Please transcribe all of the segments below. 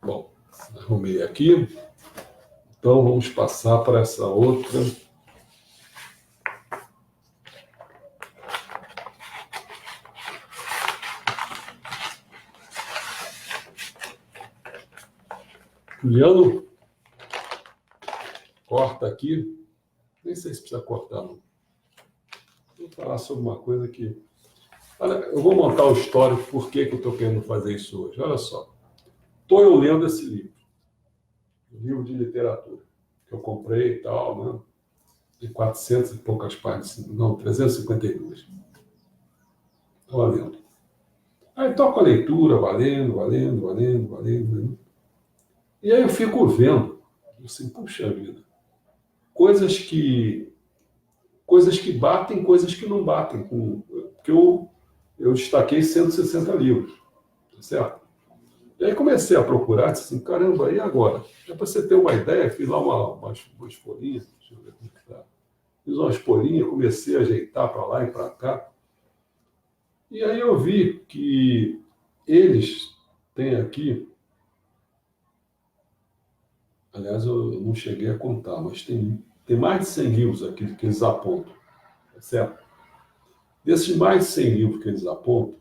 Bom, arrumei aqui. Então, vamos passar para essa outra. Juliano, corta aqui. Nem sei se precisa cortar, não. Vou falar sobre uma coisa que... Olha, eu vou montar o histórico por que eu estou querendo fazer isso hoje. Olha só. Estou eu lendo esse livro. Um livro de literatura. Que eu comprei e tal, né? De 400 e poucas páginas. Não, 352. Estou lendo. Aí toco a leitura, valendo. E aí eu fico vendo, assim, puxa vida, coisas que batem, coisas que não batem. Porque eu destaquei 160 livros, tá certo? E aí comecei a procurar, disse assim, caramba, e agora? É para você ter uma ideia, fiz lá umas folhinhas, deixa eu ver como que tá. Fiz umas folhinhas, comecei a ajeitar para lá e para cá. E aí eu vi que eles têm aqui, aliás, eu não cheguei a contar, mas tem mais de 100 livros aqui que eles apontam, tá certo? Desses mais de 100 livros que eles apontam,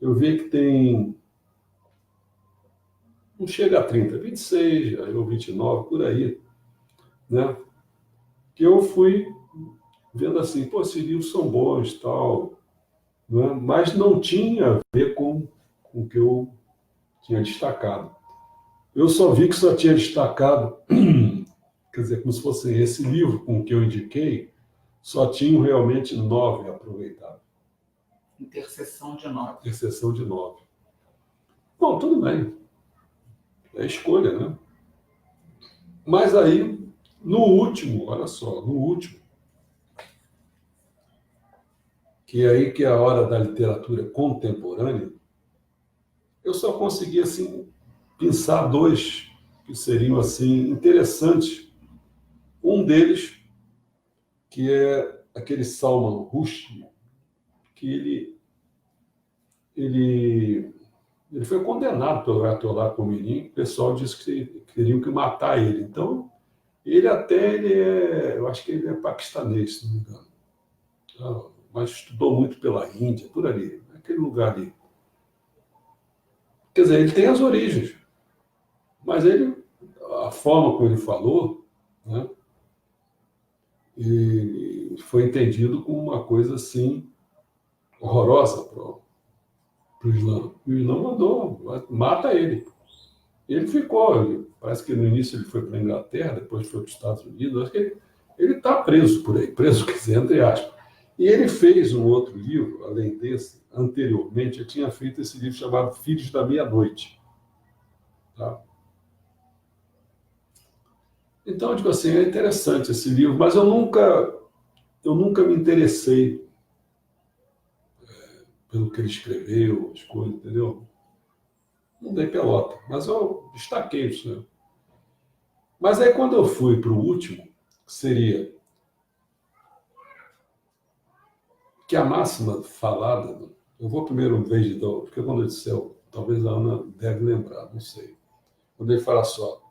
eu vi que tem, não chega a 30, 26, ou 29, por aí, né? Que eu fui vendo assim, pô, esses livros são bons e tal, né? Mas não tinha a ver com o que eu tinha destacado. Eu só vi que só tinha destacado, quer dizer, como se fosse esse livro com o que eu indiquei, só tinham realmente 9 aproveitados. Interseção de 9. Interseção de 9. Bom, tudo bem. É escolha, né? Mas aí, no último, olha só, no último, que é aí que é a hora da literatura contemporânea, eu só consegui, assim, pensar 2 que seriam, assim, interessantes. Um deles, que é aquele Salman Rushdie, que ele foi condenado pelo Ayatollah Khomeini. O pessoal disse que queriam que matar ele. Então, eu acho que ele é paquistanês, se não me engano. Mas estudou muito pela Índia, por ali, naquele lugar ali. Quer dizer, ele tem as origens, mas a forma como ele falou, né, e foi entendido como uma coisa assim horrorosa para o Islã. E o Islã mandou, mata ele. Ele ficou, parece que no início ele foi para a Inglaterra, depois foi para os Estados Unidos, acho que ele está preso por aí, preso, quer dizer, entre aspas. E ele fez um outro livro, além desse, anteriormente, eu tinha feito esse livro chamado Filhos da Meia-Noite. Tá? Então, eu digo assim, é interessante esse livro, mas eu nunca me interessei pelo que ele escreveu, as coisas, entendeu? Não dei pelota, mas eu destaquei isso, né? Mas aí quando eu fui para o último, que seria que a máxima falada, eu vou primeiro ver de novo, porque quando eu disser, talvez a Ana deve lembrar, não sei. Quando ele fala só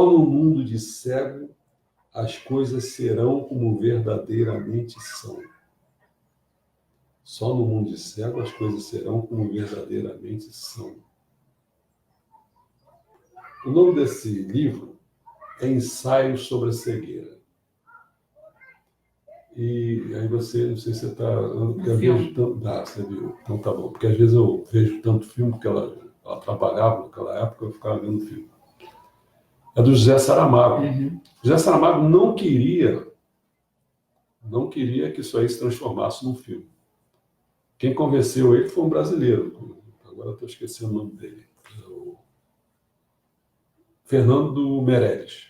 no mundo de cego as coisas serão como verdadeiramente são. Só no mundo de cego as coisas serão como verdadeiramente são. O nome desse livro é Ensaio sobre a Cegueira. E aí você, não sei se você está... Eu vejo tanto... você viu. Então tá bom. Porque às vezes eu vejo tanto filme, porque ela trabalhava naquela época, eu ficava vendo filme. É do José Saramago. Uhum. José Saramago não queria que isso aí se transformasse num filme. Quem convenceu ele foi um brasileiro. Agora estou esquecendo o nome dele. O Fernando Meirelles.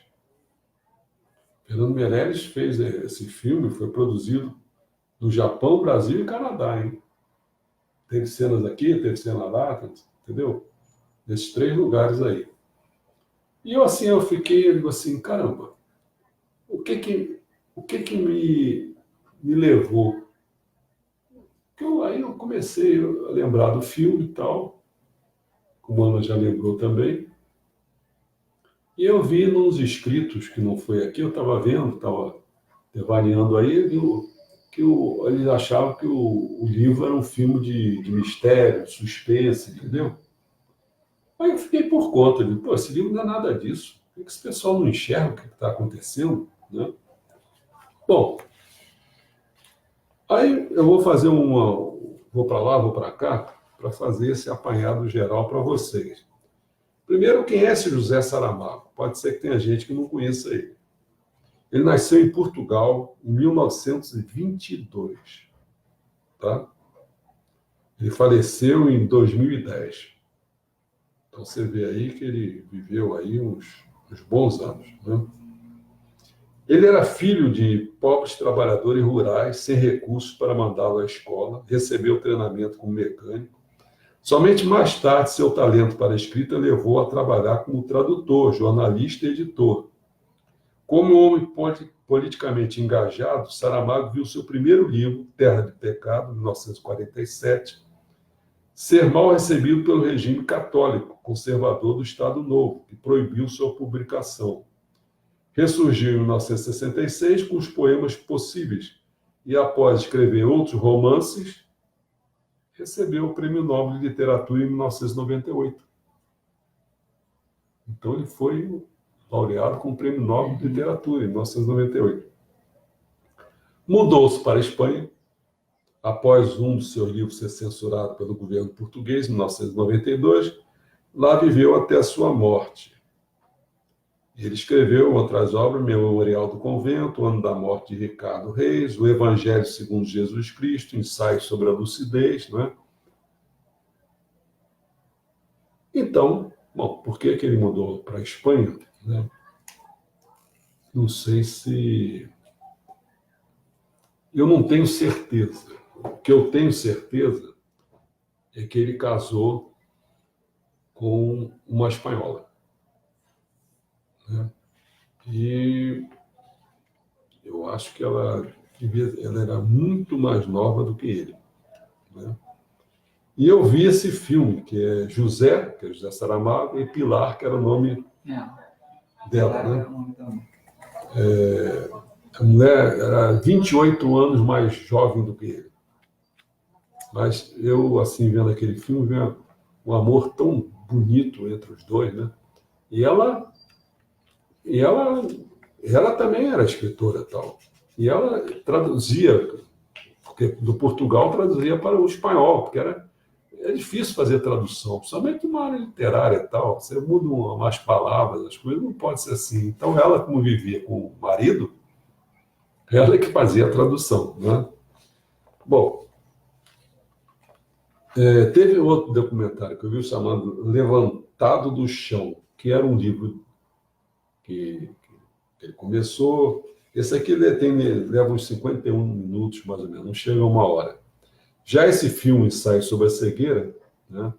Fernando Meirelles fez esse filme, foi produzido no Japão, Brasil e Canadá, hein? Teve cenas aqui, teve cena lá, entendeu? Nesses 3 lugares aí. E eu digo assim, caramba, o que que me levou? Aí eu comecei a lembrar do filme e tal, como a Ana já lembrou também, E eu vi nos escritos, que não foi aqui, eu estava vendo, estava devaneando aí, eles achavam que o livro era um filme de mistério, de suspense, entendeu? Aí eu fiquei por conta, de, pô, esse livro não é nada disso. Por que esse pessoal não enxerga o que está acontecendo, né? Bom, aí eu vou fazer vou para lá, vou para cá, para fazer esse apanhado geral para vocês. Primeiro, quem é esse José Saramago? Pode ser que tenha gente que não conheça ele. Ele nasceu em Portugal em 1922, tá? Ele faleceu em 2010. Então você vê aí que ele viveu aí uns bons anos, né? Ele era filho de pobres trabalhadores rurais sem recursos para mandá-lo à escola, recebeu treinamento como mecânico. Somente mais tarde, seu talento para a escrita levou a trabalhar como tradutor, jornalista e editor. Como homem politicamente engajado, Saramago viu seu primeiro livro, Terra de Pecado, 1947, ser mal recebido pelo regime católico conservador do Estado Novo, que proibiu sua publicação. Ressurgiu em 1966 com os poemas Possíveis e, após escrever outros romances, recebeu o Prêmio Nobel de Literatura em 1998. Então, ele foi laureado com o Prêmio Nobel de Literatura em 1998. Mudou-se para a Espanha, após um dos seus livros ser censurado pelo governo português em 1992. Lá viveu até a sua morte. Ele escreveu outras obras, Memorial do Convento, O Ano da Morte de Ricardo Reis, O Evangelho segundo Jesus Cristo, Ensaios sobre a Lucidez, não é? Então, bom, por que ele mudou para a Espanha, né? Não sei se... Eu não tenho certeza. O que eu tenho certeza é que ele casou com uma espanhola, né? E eu acho que ela era muito mais nova do que ele, né? E eu vi esse filme, que é José, que é José Saramago, e Pilar, que era o nome dela, né? A mulher era 28 anos mais jovem do que ele. Mas eu, assim, vendo aquele filme, vi um amor tão bonito entre os dois, né? E ela também era escritora e tal. E ela traduzia, porque do Portugal traduzia para o espanhol, porque é difícil fazer tradução, principalmente uma área literária e tal. Você muda umas palavras, as coisas não pode ser assim. Então ela, como vivia com o marido, ela é que fazia a tradução, né? Bom, teve outro documentário que eu vi chamado Levantado do Chão, que era um livro que ele começou. Esse aqui leva uns 51 minutos, mais ou menos, não chega a 1 hora. Já esse filme, Ensaio sobre a Cegueira, né,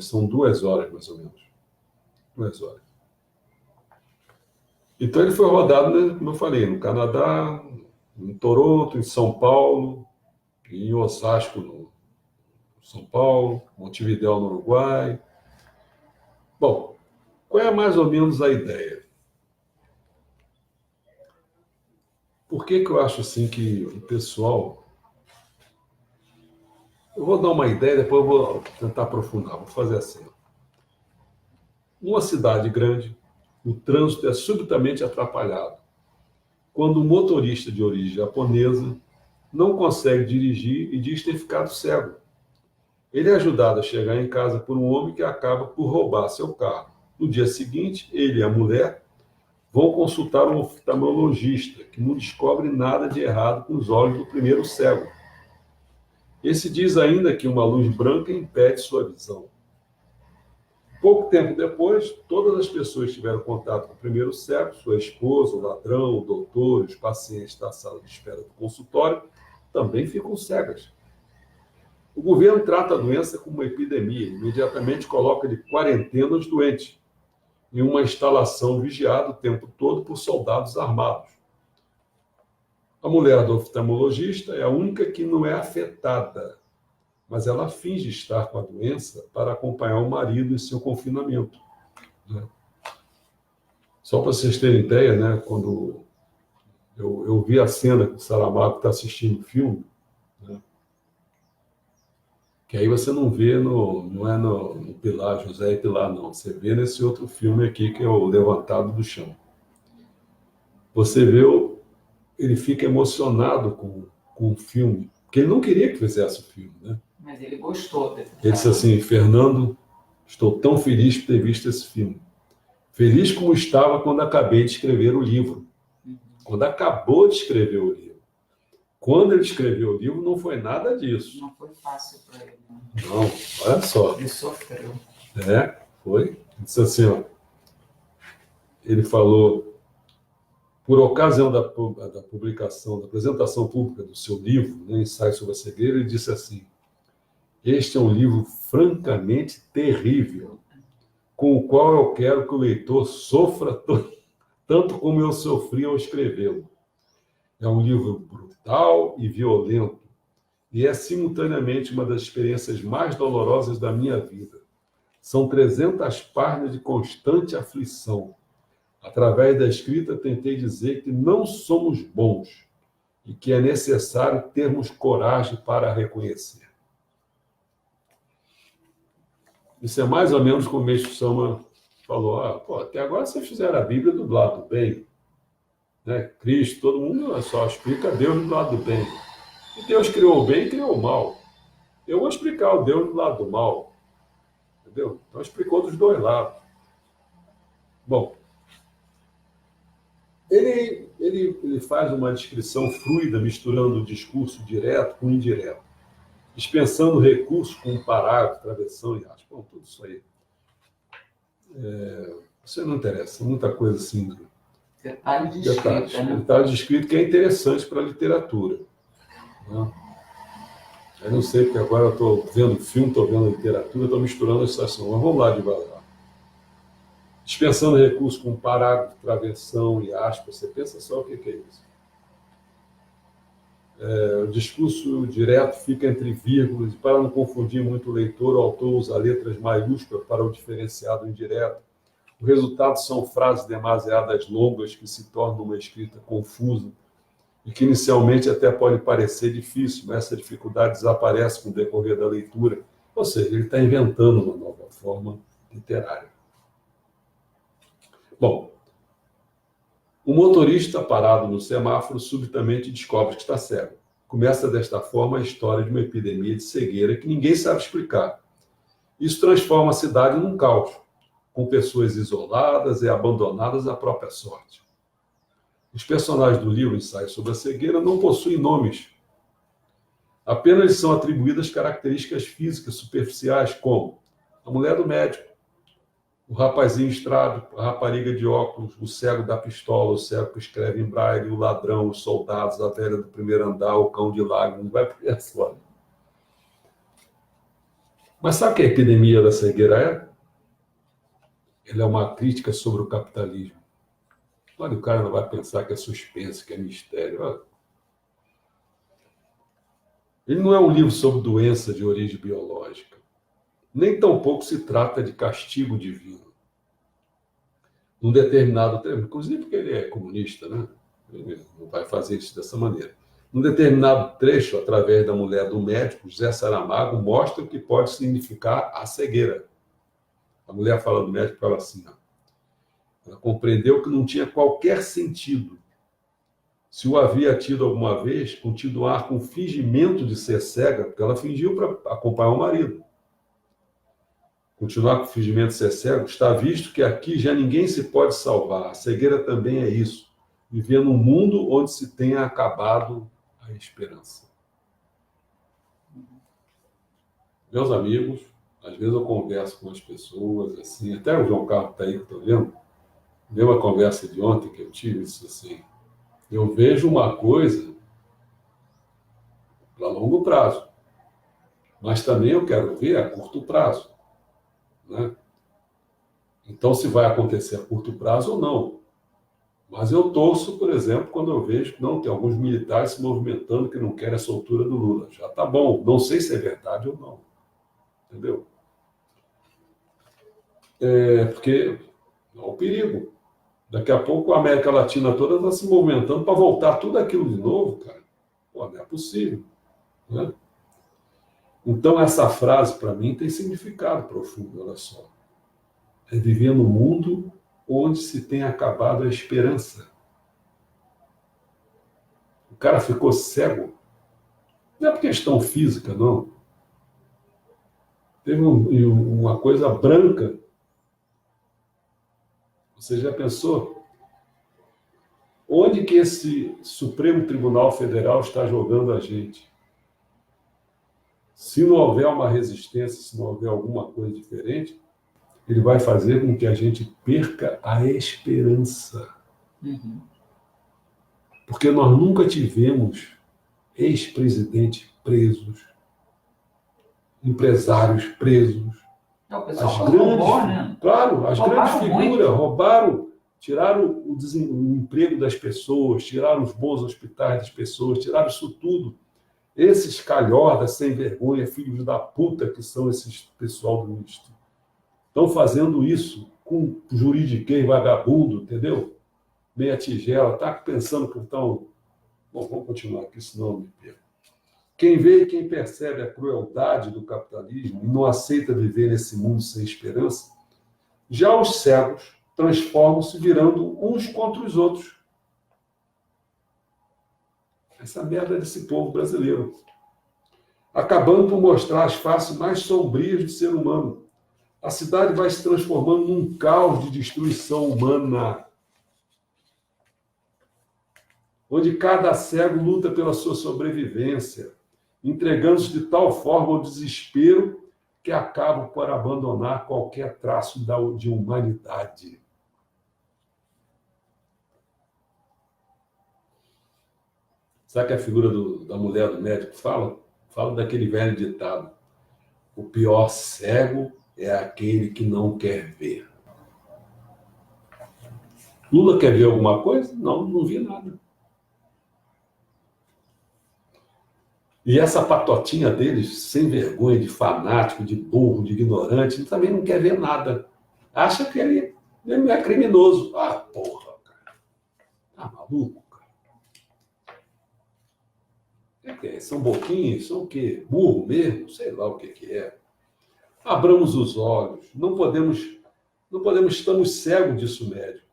são 2 horas, mais ou menos. 2 horas. Então ele foi rodado, né, como eu falei, no Canadá, em Toronto, em São Paulo, em Osasco, no São Paulo, Montevidéu, no Uruguai. Bom, qual é mais ou menos a ideia? Por que eu acho assim que o pessoal... Eu vou dar uma ideia, depois eu vou tentar aprofundar. Vou fazer assim. Numa cidade grande, o trânsito é subitamente atrapalhado quando um motorista de origem japonesa não consegue dirigir e diz ter ficado cego. Ele é ajudado a chegar em casa por um homem que acaba por roubar seu carro. No dia seguinte, ele e a mulher vão consultar um oftalmologista, que não descobre nada de errado com os olhos do primeiro cego. Esse diz ainda que uma luz branca impede sua visão. Pouco tempo depois, todas as pessoas que tiveram contato com o primeiro cego, sua esposa, o ladrão, o doutor, os pacientes da sala de espera do consultório, também ficam cegas. O governo trata a doença como uma epidemia e imediatamente coloca de quarentena os doentes, em uma instalação vigiada o tempo todo por soldados armados. A mulher do oftalmologista é a única que não é afetada, mas ela finge estar com a doença para acompanhar o marido em seu confinamento, né? Só para vocês terem ideia, né, quando eu vi a cena que o Saramago está assistindo o filme, né, que aí você não vê não é no Pilar, José e Pilar, não. Você vê nesse outro filme aqui, que é o Levantado do Chão. Você vê, ele fica emocionado com o filme, porque ele não queria que fizesse o filme, né? Mas ele gostou desse Ele disse trabalho. assim, Fernando, estou tão feliz por ter visto esse filme. Feliz como estava quando acabei de escrever o livro. Quando acabou de escrever o livro. Quando ele escreveu o livro, não foi nada disso. Não foi fácil para ele. Né? Não, olha só. Ele sofreu. Foi. Ele disse assim, ó, ele falou, por ocasião da publicação, da apresentação pública do seu livro, né, Ensaio sobre a Cegueira, ele disse assim, este é um livro francamente terrível, com o qual eu quero que o leitor sofra tanto como eu sofri ao escrevê-lo. É um livro brutal e violento, e é simultaneamente uma das experiências mais dolorosas da minha vida. São 300 páginas de constante aflição. Através da escrita, tentei dizer que não somos bons e que é necessário termos coragem para reconhecer. Isso é mais ou menos como o Meixo Sama falou. Até agora vocês fizeram a Bíblia do lado do bem. Né? Cristo, todo mundo só explica Deus do lado do bem. E Deus criou o bem e criou o mal. Eu vou explicar o Deus do lado do mal. Entendeu? Então explicou dos dois lados. Bom, ele faz uma descrição fluida, misturando o discurso direto com o indireto, dispensando recursos como parágrafo, travessão e aspas. Bom, tudo isso aí. Isso não interessa, muita coisa assim. Detalhe de escrita, né? Detalhe de escrita que é interessante para a literatura. Né? Eu não sei, porque agora eu estou vendo filme, estou vendo literatura, estou misturando as situações. Mas vamos lá devagar. Dispensando recursos com parágrafo, travessão e aspas, você pensa só o que é isso. O discurso direto fica entre vírgulas, e para não confundir muito o leitor, o autor usa letras maiúsculas para o diferenciado indireto. O resultado são frases demasiadas longas que se tornam uma escrita confusa e que inicialmente até pode parecer difícil, mas essa dificuldade desaparece com o decorrer da leitura. Ou seja, ele está inventando uma nova forma literária. Bom, o motorista parado no semáforo subitamente descobre que está cego. Começa desta forma a história de uma epidemia de cegueira que ninguém sabe explicar. Isso transforma a cidade num caos, com pessoas isoladas e abandonadas à própria sorte. Os personagens do livro Ensaio sobre a Cegueira não possuem nomes. Apenas lhes são atribuídas características físicas superficiais, como a mulher do médico, o rapazinho estrábico, a rapariga de óculos, o cego da pistola, o cego que escreve em braille, o ladrão, os soldados, a velha do primeiro andar, o cão de lágrimas, vai por aí fora. Mas sabe o que a epidemia da cegueira é? Ela é uma crítica sobre o capitalismo. Olha, o cara não vai pensar que é suspense, que é mistério. Olha. Ele não é um livro sobre doença de origem biológica. Nem tampouco se trata de castigo divino. Num determinado tempo, inclusive porque ele é comunista, né? Ele não vai fazer isso dessa maneira. Num determinado trecho, através da mulher do médico, José Saramago mostra o que pode significar a cegueira. A mulher fala do médico, fala assim, ó, ela compreendeu que não tinha qualquer sentido, se o havia tido alguma vez, continuar com o fingimento de ser cega, porque ela fingiu para acompanhar o marido. Continuar com o fingimento de ser cego, está visto que aqui já ninguém se pode salvar. A cegueira também é isso. Viver num mundo onde se tenha acabado a esperança. Meus amigos, às vezes eu converso com as pessoas, assim, até o João Carlos está aí, que estou vendo, deu uma conversa de ontem que eu tive, isso assim, eu vejo uma coisa para longo prazo, mas também eu quero ver a curto prazo. Né? Então, se vai acontecer a curto prazo ou não. Mas eu torço, por exemplo, quando eu vejo que não tem alguns militares se movimentando que não querem a soltura do Lula. Já está bom, não sei se é verdade ou não. Entendeu? Porque é o perigo. Daqui a pouco a América Latina toda está se movimentando para voltar tudo aquilo de novo, cara. Pô, não é possível, né? Então, essa frase, para mim, tem significado profundo, olha só. É viver no mundo onde se tem acabado a esperança. O cara ficou cego. Não é por questão física, não. Teve uma coisa branca. Você já pensou? Onde que esse Supremo Tribunal Federal está jogando a gente? Se não houver uma resistência, se não houver alguma coisa diferente, ele vai fazer com que a gente perca a esperança. Uhum. Porque nós nunca tivemos ex-presidentes presos, empresários presos. Não, o pessoal As roubou, grandes, né? claro, as grandes Roubaram figuras muito. roubaram, tiraram o emprego das pessoas, tiraram os bons hospitais das pessoas, tiraram isso tudo. Esses calhordas sem vergonha, filhos da puta que são esses pessoal do ministro, estão fazendo isso com juridiquês vagabundo, entendeu? Meia tigela, tá pensando que estão... Bom, vamos continuar aqui, senão eu me perco. Quem vê e quem percebe a crueldade do capitalismo e não aceita viver nesse mundo sem esperança, já os cegos transformam-se virando uns contra os outros. Essa merda desse povo brasileiro. Acabando por mostrar as faces mais sombrias do ser humano. A cidade vai se transformando num caos de destruição humana, onde cada cego luta pela sua sobrevivência, entregando-se de tal forma ao desespero que acabam por abandonar qualquer traço de humanidade. Sabe que a figura da mulher do médico fala? Fala daquele velho ditado: o pior cego é aquele que não quer ver. Lula quer ver alguma coisa? Não, não vi nada. E essa patotinha deles, sem vergonha, de fanático, de burro, de ignorante, também não quer ver nada. Acha que ele é criminoso. Ah, porra, cara. Tá maluco, cara? São boquinhos? São o quê? Burro mesmo? Sei lá o que é. Abramos os olhos. Não podemos, estamos cegos disso, médico.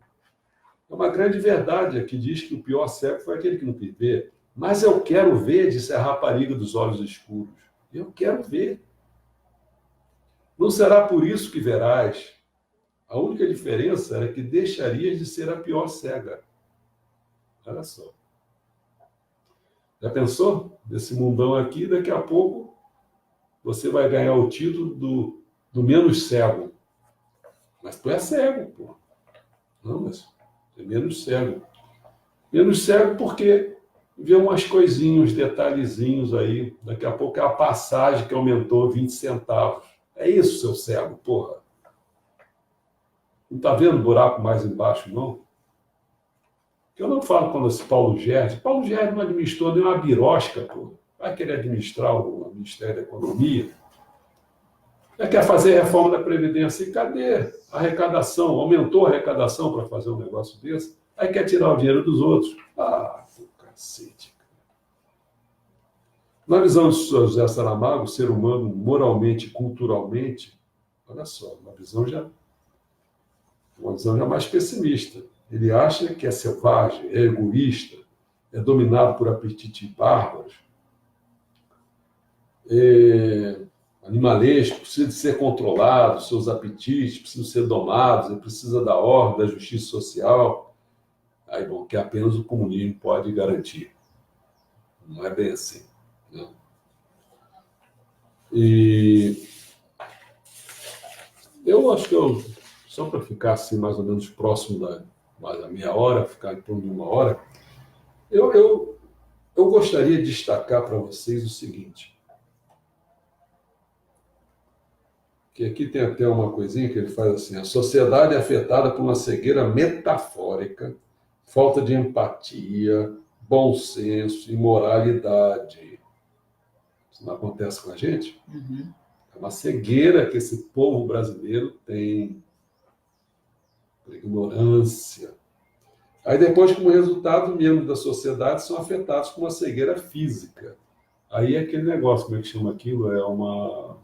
É uma grande verdade que diz que o pior cego foi aquele que não quis ver. Mas eu quero ver, disse a rapariga dos olhos escuros. Eu quero ver. Não será por isso que verás. A única diferença era que deixarias de ser a pior cega. Olha só. Já pensou? Desse mundão aqui, daqui a pouco você vai ganhar o título do menos cego. Mas tu é cego, pô. Não, mas é menos cego. Menos cego porque vê umas coisinhas, uns detalhezinhos aí. Daqui a pouco é a passagem que aumentou 20 centavos. É isso, seu cego, porra. Não está vendo buraco mais embaixo, não? Eu não falo quando esse Paulo Gerdes não administrou nem uma birosca, porra. Vai querer administrar o Ministério da Economia? Já quer fazer reforma da Previdência. E cadê a arrecadação? Aumentou a arrecadação para fazer um negócio desse? Aí quer tirar o dinheiro dos outros. Ah, cacete. Na visão de José Saramago, o ser humano, moralmente e culturalmente, olha só, uma visão já mais pessimista. Ele acha que é selvagem, é egoísta, é dominado por apetites bárbaros, é animalesco, precisa de ser controlado, seus apetites precisam ser domados, ele precisa da ordem, da justiça social. Aí, bom, que apenas o comunismo pode garantir. Não é bem assim. Né? E eu acho que só para ficar assim mais ou menos próximo da meia hora, ficar em torno de uma hora, eu gostaria de destacar para vocês o seguinte, que aqui tem até uma coisinha que ele faz assim: a sociedade é afetada por uma cegueira metafórica, falta de empatia, bom senso e moralidade. Isso não acontece com a gente? Uhum. É uma cegueira que esse povo brasileiro tem, por ignorância. Aí depois, como resultado, membros da sociedade são afetados com uma cegueira física. Aí é aquele negócio, como é que chama aquilo? É uma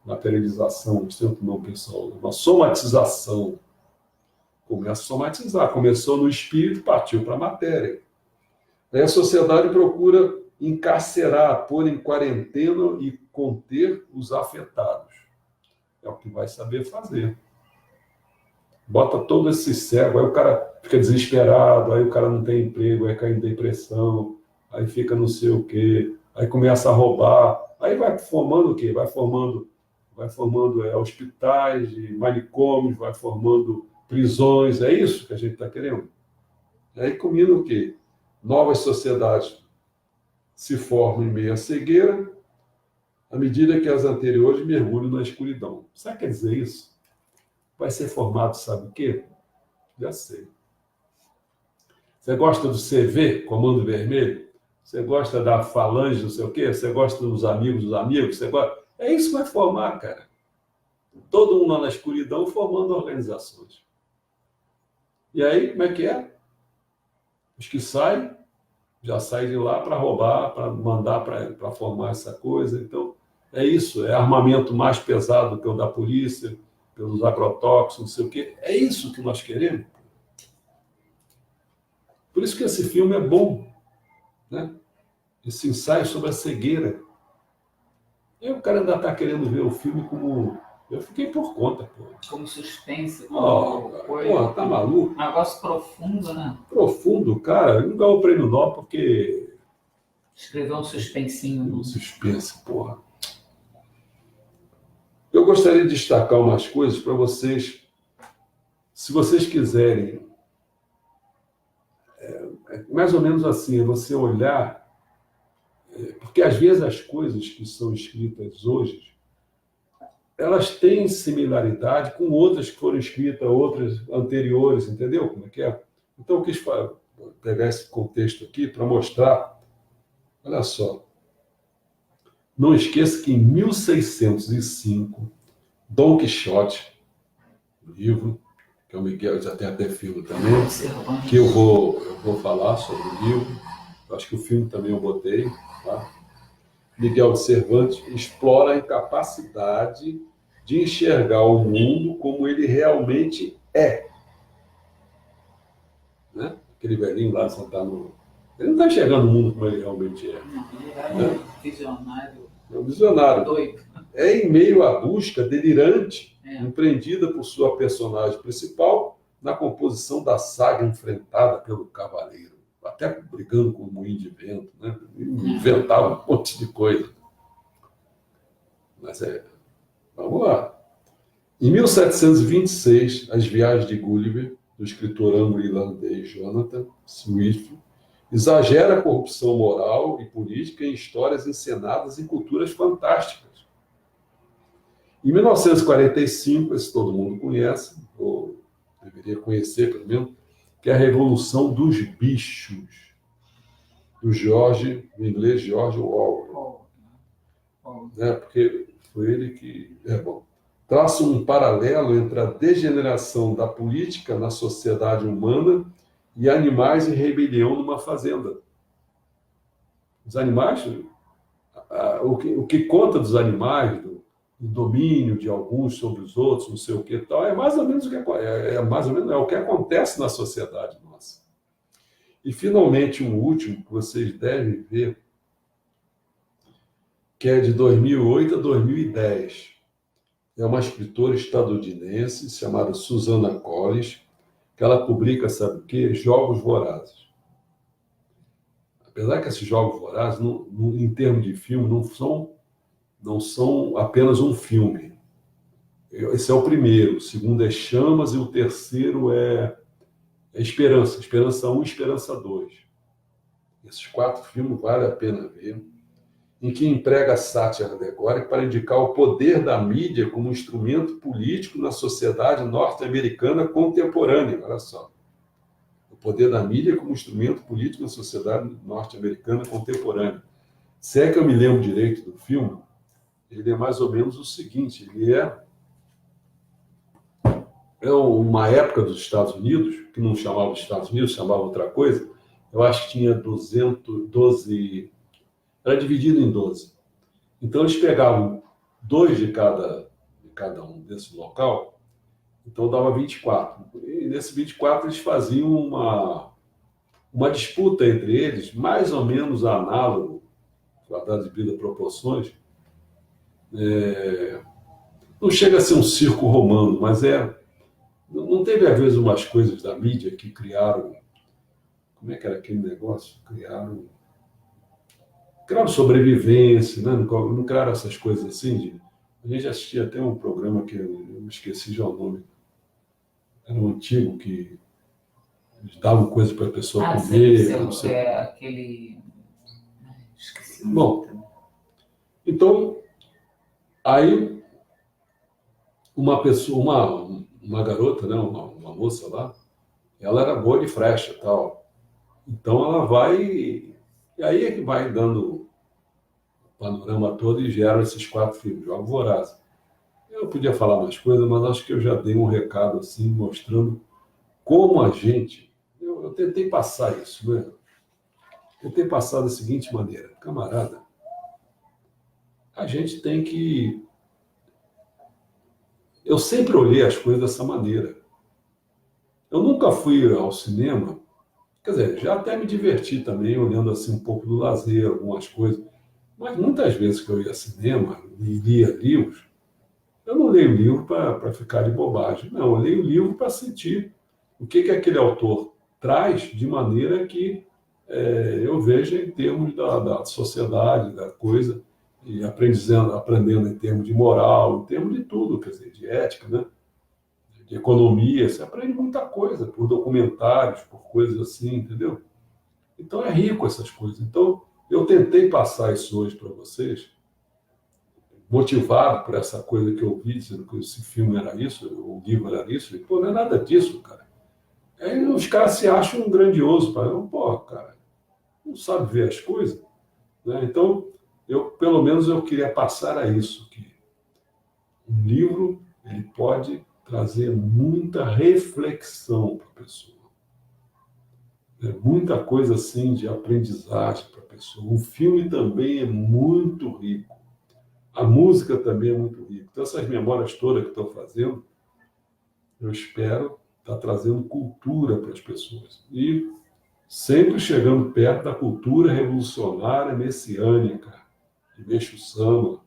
materialização, não sei o nome, pessoal, uma somatização. Começa a somatizar. Começou no espírito, partiu para a matéria. Aí a sociedade procura encarcerar, pôr em quarentena e conter os afetados. É o que vai saber fazer. Bota todo esse cego, aí o cara fica desesperado, aí o cara não tem emprego, aí cai em depressão, aí fica não sei o quê, aí começa a roubar, aí vai formando o quê? Vai formando hospitais, manicômios, vai formando prisões, é isso que a gente está querendo. Aí combina o quê? Novas sociedades se formam em meio à cegueira, à medida que as anteriores mergulham na escuridão. Sabe o que quer dizer isso? Vai ser formado, sabe o quê? Já sei. Você gosta do CV, Comando Vermelho? Você gosta da Falange, não sei o quê? Você gosta dos amigos dos amigos? Você gosta... É isso que vai formar, cara. Todo mundo lá na escuridão formando organizações. E aí, como é que é? Os que saem, já saem de lá para roubar, para mandar para formar essa coisa. Então, é isso. É armamento mais pesado que o da polícia, pelos agrotóxicos, não sei o quê. É isso que nós queremos. Por isso que esse filme é bom, né? Esse ensaio sobre a cegueira. E o cara ainda está querendo ver o filme como... Eu fiquei por conta, pô. Como suspense, como pô, tá maluco? Um negócio profundo, né? Profundo, cara. Ele não ganhou o prêmio Nobel porque... Escreveu um suspensinho. Um suspense, porra. Eu gostaria de destacar umas coisas para vocês. Se vocês quiserem, mais ou menos assim, é você olhar, porque às vezes as coisas que são escritas hoje, elas têm similaridade com outras que foram escritas, outras anteriores, entendeu como é que é? Então eu quis pegar esse contexto aqui para mostrar, olha só, não esqueça que em 1605, Dom Quixote, livro, que é o Miguel, já tem até filme também, que eu vou falar sobre o livro, acho que o filme também eu botei, tá? Miguel de Cervantes explora a incapacidade de enxergar o mundo como ele realmente é. Né? Aquele velhinho lá sentado ele não está enxergando o mundo como ele realmente é. Ele é um visionário. É um visionário. Doido. É em meio à busca delirante, empreendida por sua personagem principal, na composição da saga enfrentada pelo cavaleiro. Até brigando com o moinho de vento, né? Inventava um monte de coisa. Mas vamos lá. Em 1726, As Viagens de Gulliver, do escritor anglo-irlandês Jonathan Swift, exagera a corrupção moral e política em histórias encenadas em culturas fantásticas. Em 1945, esse todo mundo conhece, ou deveria conhecer pelo menos, que é a Revolução dos Bichos, do inglês George Orwell. Né? Porque foi ele que... traça um paralelo entre a degeneração da política na sociedade humana e animais em rebelião numa fazenda. Os animais, o que conta dos animais, do domínio de alguns sobre os outros, não sei o que tal, é mais ou menos o que acontece na sociedade nossa. E, finalmente, um último que vocês devem ver, que é de 2008 a 2010. É uma escritora estadunidense chamada Susannah Collins, que ela publica, sabe o quê? Jogos Vorazes. Apesar que esses Jogos Vorazes, em termos de filme, não são apenas um filme. Esse é o primeiro, o segundo é Chamas e o terceiro é Esperança. Esperança 1 e Esperança 2. Esses 4 filmes vale a pena ver, em que emprega a sátira alegórica para indicar o poder da mídia como instrumento político na sociedade norte-americana contemporânea. Olha só. O poder da mídia como instrumento político na sociedade norte-americana contemporânea. Se é que eu me lembro direito do filme, ele é mais ou menos o seguinte, ele é é uma época dos Estados Unidos, que não chamava Estados Unidos, chamava outra coisa, eu acho que tinha 212, era dividido em 12. Então eles pegavam dois de cada um desse local, então dava 24. E nesse 24 eles faziam uma disputa entre eles, mais ou menos análogo, guardado as devidas proporções. Não chega a ser um circo romano, mas não teve às vezes umas coisas da mídia que criaram, como é que era aquele negócio? Criaram sobrevivência, né? Não criaram essas coisas assim. A gente assistia até um programa que eu me esqueci já o nome, era um antigo que eles davam coisa para a pessoa comer. Não sei. Aquele. Esqueci. Bom, então, aí uma pessoa, uma garota, né? Uma moça lá, ela era boa de flecha e tal. Então ela vai, e aí é que vai dando o panorama todo e gera esses 4 filmes, Jogos Vorazes. Eu podia falar mais coisas, mas acho que eu já dei um recado assim, mostrando como a gente. Eu tentei passar isso, né? Tentei passar da seguinte maneira: camarada, a gente tem que. Eu sempre olhei as coisas dessa maneira. Eu nunca fui ao cinema, quer dizer, já até me diverti também, olhando assim um pouco do lazer, algumas coisas. Mas muitas vezes que eu ia ao cinema e lia livros, eu não leio livro para ficar de bobagem. Não, eu leio livro para sentir o que aquele autor traz de maneira que eu veja em termos da sociedade, da coisa, e aprendendo em termos de moral, em termos de tudo, quer dizer, de ética, né? De economia. Você aprende muita coisa por documentários, por coisas assim, entendeu? Então é rico essas coisas. Então eu tentei passar isso hoje para vocês, motivado por essa coisa que eu vi, dizendo que esse filme era isso, o livro era isso, e pô, não é nada disso, cara. Aí os caras se acham grandiosos, pô, cara, não sabe ver as coisas, né? Então, pelo menos eu queria passar a isso, que um livro, ele pode trazer muita reflexão para a pessoa. Muita coisa assim de aprendizagem para a pessoa. Um filme também é muito rico. A música também é muito rica. Então, essas memórias todas que estou fazendo, eu espero estar trazendo cultura para as pessoas. E sempre chegando perto da cultura revolucionária messiânica, de Meixo Sama,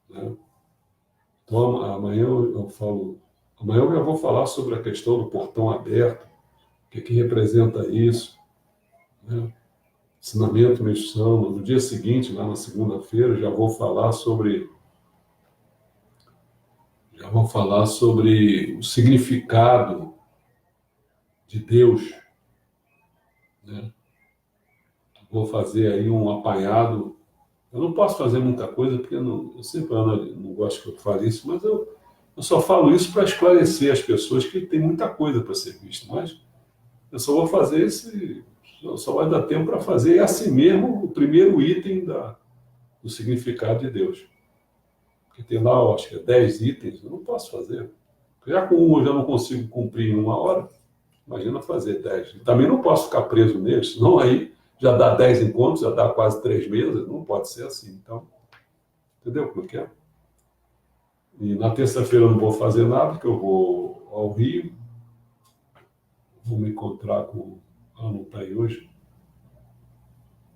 né? Então, amanhã eu falo. Amanhã eu já vou falar sobre a questão do portão aberto, o que representa isso, né? Ensinamento Meixo Sama. No dia seguinte, lá na segunda-feira, já vou falar sobre o significado de Deus, né? Vou fazer aí um apanhado. Eu não posso fazer muita coisa, porque eu sempre não gosto que eu fale isso, mas eu só falo isso para esclarecer as pessoas que tem muita coisa para ser vista. Mas eu só vou fazer só vai dar tempo para fazer assim mesmo o primeiro item do significado de Deus. Porque tem lá, acho que 10 itens, eu não posso fazer. Já com um eu já não consigo cumprir em 1 hora, imagina fazer 10. E também não posso ficar preso neles, senão aí já dá 10 encontros, já dá quase 3 meses, não pode ser assim. Então, entendeu como é que é? E na terça-feira eu não vou fazer nada, porque eu vou ao Rio, vou me encontrar com... Ela não está aí hoje.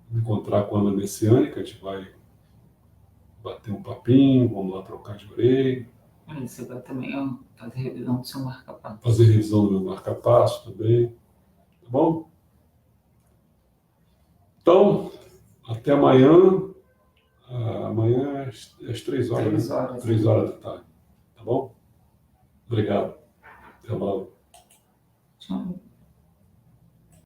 Vou me encontrar com a Ana Messiânica, a gente vai bater um papinho, vamos lá trocar de orelha. Você vai também fazer revisão do seu marca-passo. Fazer revisão do meu marca-passo também. Tá bom? Então, até amanhã. Amanhã às 3 horas. 3 horas. Né? 3 horas da tarde. Tá bom? Obrigado. Até logo. Tchau.